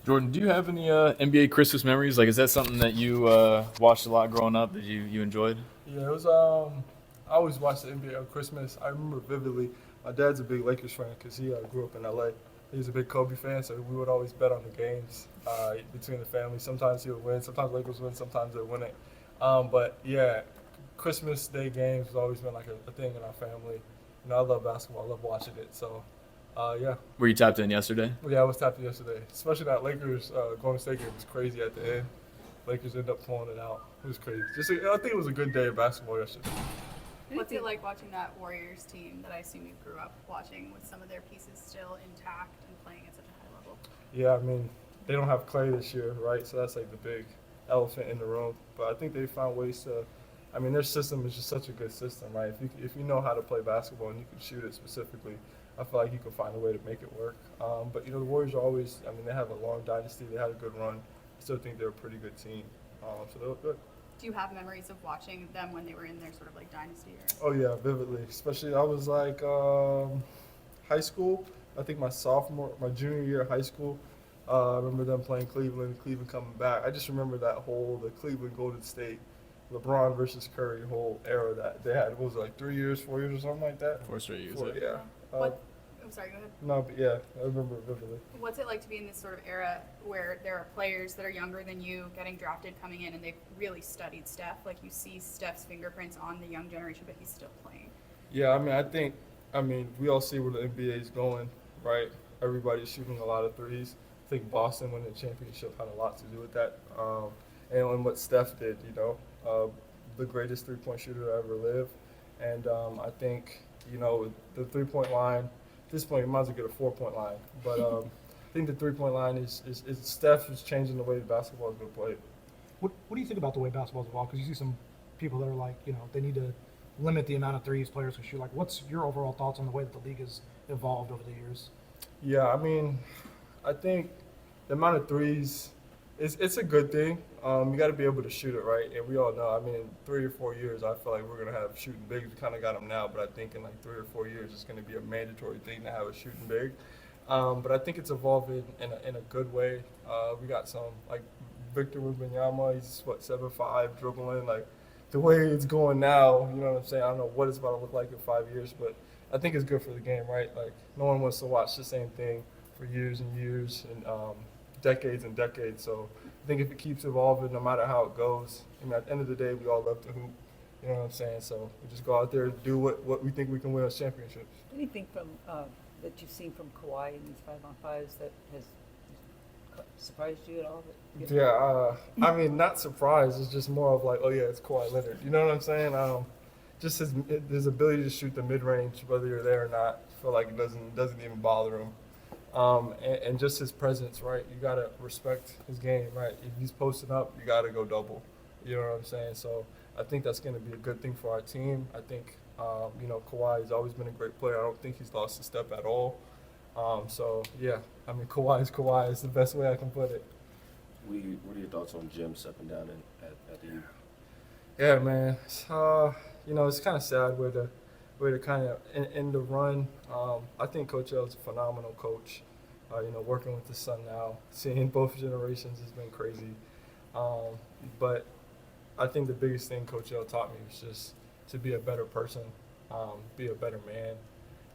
Jordan, do you have any NBA Christmas memories? Like, is that something that you watched a lot growing up that you enjoyed? Yeah, it was. I always watched the NBA on Christmas. I remember vividly. My dad's a big Lakers fan because he grew up in LA. He's a big Kobe fan, so we would always bet on the games between the family. Sometimes he would win, sometimes Lakers win, sometimes they win it. But yeah, Christmas Day games has always been like a thing in our family. You know, I love basketball. I love watching it. So, yeah. Were you tapped in yesterday? But yeah, I was tapped yesterday, especially that Lakers Golden State game was crazy at the end. Lakers ended up pulling it out. It was crazy. I think it was a good day of basketball yesterday. What's it like watching that Warriors team that I assume you grew up watching with some of their pieces still intact and playing at such a high level? Yeah, I mean, they don't have Clay this year, right? So that's like the big elephant in the room. But I think they found ways to. I mean, their system is just such a good system, right? If you know how to play basketball and you can shoot it specifically, I feel like you can find a way to make it work. But you know, the Warriors are always. I mean, they have a long dynasty. They had a good run. I still think they're a pretty good team. So they look good. Do you have memories of watching them when they were in their sort of like dynasty era? Oh yeah, vividly. Especially I was like high school. I think my junior year of high school. I remember them playing Cleveland coming back. I just remember the Cleveland Golden State, LeBron versus Curry whole era that they had. What was it, like 3 years, 4 years, or something like that? 4 straight years. Yeah. What? I'm sorry. Go ahead. No, but yeah, I remember it vividly. What's it like to be in this sort of era where there are players that are younger than you getting drafted coming in and they've really studied Steph? Like you see Steph's fingerprints on the young generation, but he's still playing. Yeah, I mean, we all see where the NBA is going, right? Everybody's shooting a lot of threes. I think Boston winning the championship had a lot to do with that. And what Steph did, the greatest three-point shooter to ever live. And I think, the three-point line, at this point, you might as well get a four-point line. But I think the three-point line is Steph is changing the way the basketball is going to play. What do you think about the way basketball's evolved? Because you see some people that are like, they need to limit the amount of threes players can shoot. Like, what's your overall thoughts on the way that the league has evolved over the years? Yeah, I mean, I think the amount of threes it's a good thing. You got to be able to shoot it right, and we all know. I mean, in 3 or 4 years, I feel like we're gonna have shooting bigs. We kind of got them now, but I think in like 3 or 4 years, it's gonna be a mandatory thing to have a shooting big. But I think it's evolving in a good way. We got some like Victor Wembanyama. He's 7'5", dribbling. Like the way it's going now, you know what I'm saying? I don't know what it's about to look like in 5 years, but I think it's good for the game, right? Like no one wants to watch the same thing for years and years and decades and decades. So I think if it keeps evolving, no matter how it goes, I mean, at the end of the day, we all love to hoop. You know what I'm saying? So we just go out there and do what we think we can win as championships. Anything from that you've seen from Kawhi in these 5-on-5s that has surprised you at all? Yeah, I mean, not surprised. It's just more of like, oh yeah, it's Kawhi Leonard. You know what I'm saying? Just his ability to shoot the mid range, whether you're there or not, I feel like it doesn't even bother him. And just his presence, right? You gotta respect his game, right? If he's posting up, you gotta go double. You know what I'm saying? So I think that's gonna be a good thing for our team. I think Kawhi has always been a great player. I don't think he's lost a step at all. So yeah, I mean Kawhi is Kawhi. Is the best way I can put it. What are your thoughts on Jim stepping down at the U? Yeah, man. It's kind of sad where to kind of end the run. I think Coach L is a phenomenal coach. Working with his son now, seeing both generations has been crazy. But I think the biggest thing Coach L taught me was just to be a better person, be a better man.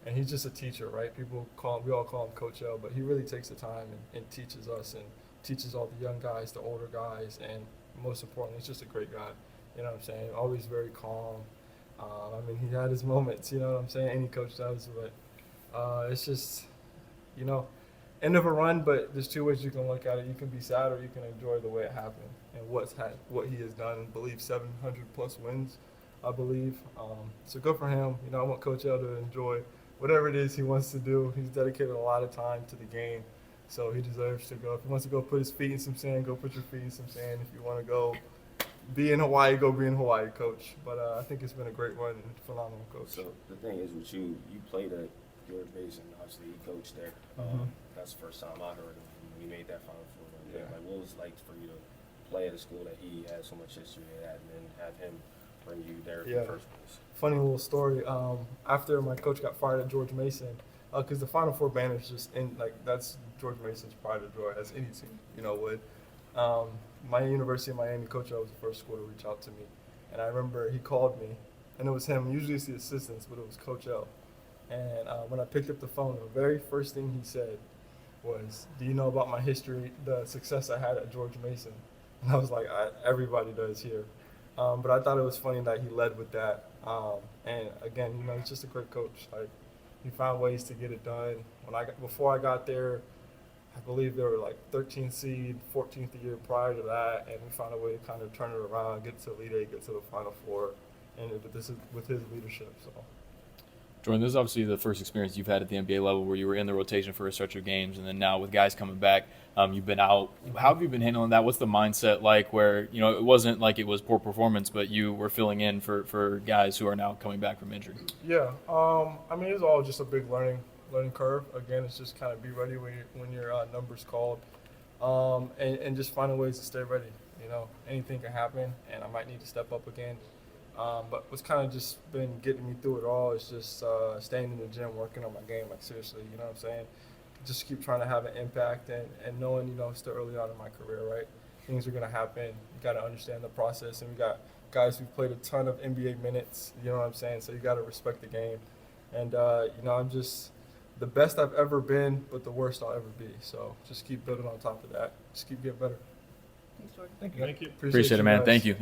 And he's just a teacher, right? We all call him Coach L, but he really takes the time and teaches us and teaches all the young guys, the older guys, and most importantly, he's just a great guy. You know what I'm saying? Always very calm. He had his moments, you know what I'm saying? Any coach does, but it's just, end of a run, but there's two ways you can look at it. You can be sad or you can enjoy the way it happened and what he has done and believe 700-plus wins, I believe. So good for him. I want Coach L to enjoy whatever it is he wants to do. He's dedicated a lot of time to the game, so he deserves to go. If he wants to go put his feet in some sand, go put your feet in some sand. If you want to go be in Hawaii, go be in Hawaii, Coach. But I think it's been a great run and phenomenal coach. So the thing is with you played at George Mason. Obviously, he coached there. That's the first time I heard of him when he made that Final Four run. Yeah. Like, what was it like for you to play at a school that he had so much history at, and then have him bring you there in the first place? Funny little story. After my coach got fired at George Mason, because the Final Four banner is just that's George Mason's pride and joy, as any team, would. My University of Miami coach was the first school to reach out to me. And I remember he called me, and it was him. Usually it's the assistants, but it was Coach L. And when I picked up the phone, the very first thing he said was, "Do you know about my history, the success I had at George Mason?" And I was like, everybody does here. But I thought it was funny that he led with that. And again, he's just a great coach. Like, he found ways to get it done. Before I got there, I believe they were like 13th seed, 14th the year prior to that, and we found a way to kind of turn it around, get to Elite Eight, get to the Final Four, and this is with his leadership. So, Jordan, this is obviously the first experience you've had at the NBA level where you were in the rotation for a stretch of games, and then now with guys coming back, you've been out. How have you been handling that? What's the mindset like where, it wasn't like it was poor performance, but you were filling in for guys who are now coming back from injury? Yeah, it's all just a big learning curve. Again, it's just kind of be ready when your number's called, and just finding ways to stay ready. Anything can happen, and I might need to step up again. But what's kind of just been getting me through it all is just staying in the gym, working on my game, like seriously, you know what I'm saying? Just keep trying to have an impact and knowing, still early on in my career, right? Things are going to happen. You got to understand the process, and we got guys who've played a ton of NBA minutes, you know what I'm saying? So you got to respect the game. And, I'm just the best I've ever been, but the worst I'll ever be. So just keep building on top of that. Just keep getting better. Thanks, Jordan. Thank you. Appreciate Appreciate it, you man. guys. Thank you.